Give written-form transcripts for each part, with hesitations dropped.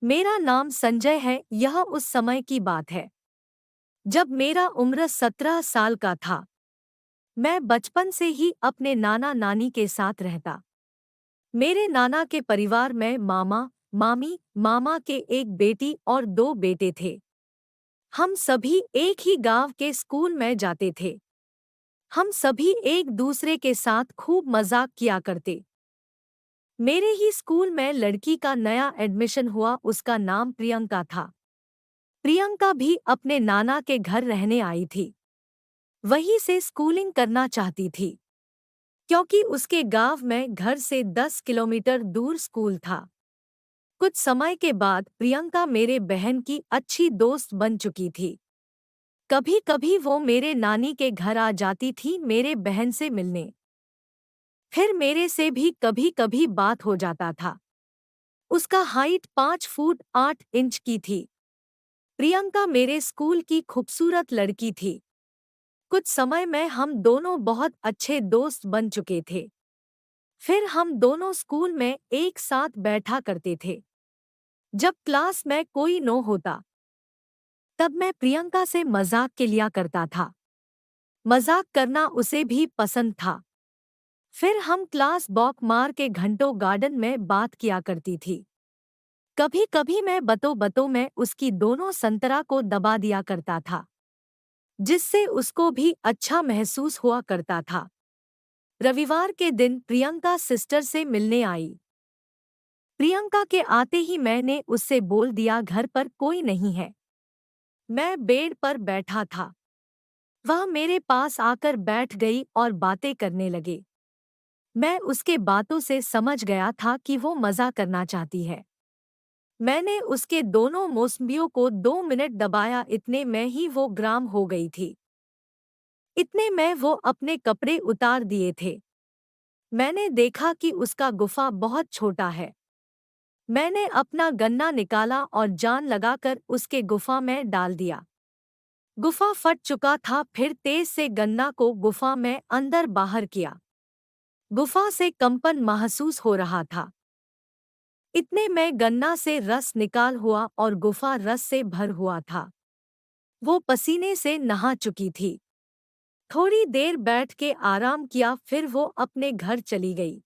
मेरा नाम संजय है। यह उस समय की बात है जब मेरा उम्र 17 साल का था। मैं बचपन से ही अपने नाना नानी के साथ रहता। मेरे नाना के परिवार में मामा, मामी, मामा के एक बेटी और दो बेटे थे। हम सभी एक ही गांव के स्कूल में जाते थे। हम सभी एक दूसरे के साथ खूब मजाक किया करते। मेरे ही स्कूल में लड़की का नया एडमिशन हुआ। उसका नाम प्रियंका था। प्रियंका भी अपने नाना के घर रहने आई थी। वहीं से स्कूलिंग करना चाहती थी क्योंकि उसके गांव में घर से 10 किलोमीटर दूर स्कूल था। कुछ समय के बाद प्रियंका मेरे बहन की अच्छी दोस्त बन चुकी थी। कभी कभी वो मेरे नानी के घर आ जाती थी मेरे बहन से मिलने। फिर मेरे से भी कभी कभी बात हो जाता था। उसका हाइट 5 फुट 8 इंच की थी। प्रियंका मेरे स्कूल की खूबसूरत लड़की थी। कुछ समय में हम दोनों बहुत अच्छे दोस्त बन चुके थे। फिर हम दोनों स्कूल में एक साथ बैठा करते थे। जब क्लास में कोई न होता तब मैं प्रियंका से मजाक के लिया करता था। मजाक करना उसे भी पसंद था। फिर हम क्लास बॉक मार के घंटों गार्डन में बात किया करती थी। कभी कभी मैं बतों बतों में उसकी दोनों संतरा को दबा दिया करता था, जिससे उसको भी अच्छा महसूस हुआ करता था। रविवार के दिन प्रियंका सिस्टर से मिलने आई। प्रियंका के आते ही मैंने उससे बोल दिया घर पर कोई नहीं है। मैं बेड पर बैठा था। वह मेरे पास आकर बैठ गई और बातें करने लगे। मैं उसके बातों से समझ गया था कि वो मज़ा करना चाहती है। मैंने उसके दोनों मौसमियों को 2 मिनट दबाया। इतने में ही वो ग्राम हो गई थी। इतने में वो अपने कपड़े उतार दिए थे। मैंने देखा कि उसका गुफा बहुत छोटा है। मैंने अपना गन्ना निकाला और जान लगाकर उसके गुफा में डाल दिया। गुफा फट चुका था। फिर तेज से गन्ना को गुफा में अंदर बाहर किया। गुफा से कंपन महसूस हो रहा था। इतने में गन्ना से रस निकाल हुआ और गुफा रस से भर हुआ था। वो पसीने से नहा चुकी थी। थोड़ी देर बैठ के आराम किया, फिर वो अपने घर चली गई।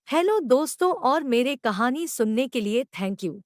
हेलो दोस्तों, और मेरे कहानी सुनने के लिए थैंक यू।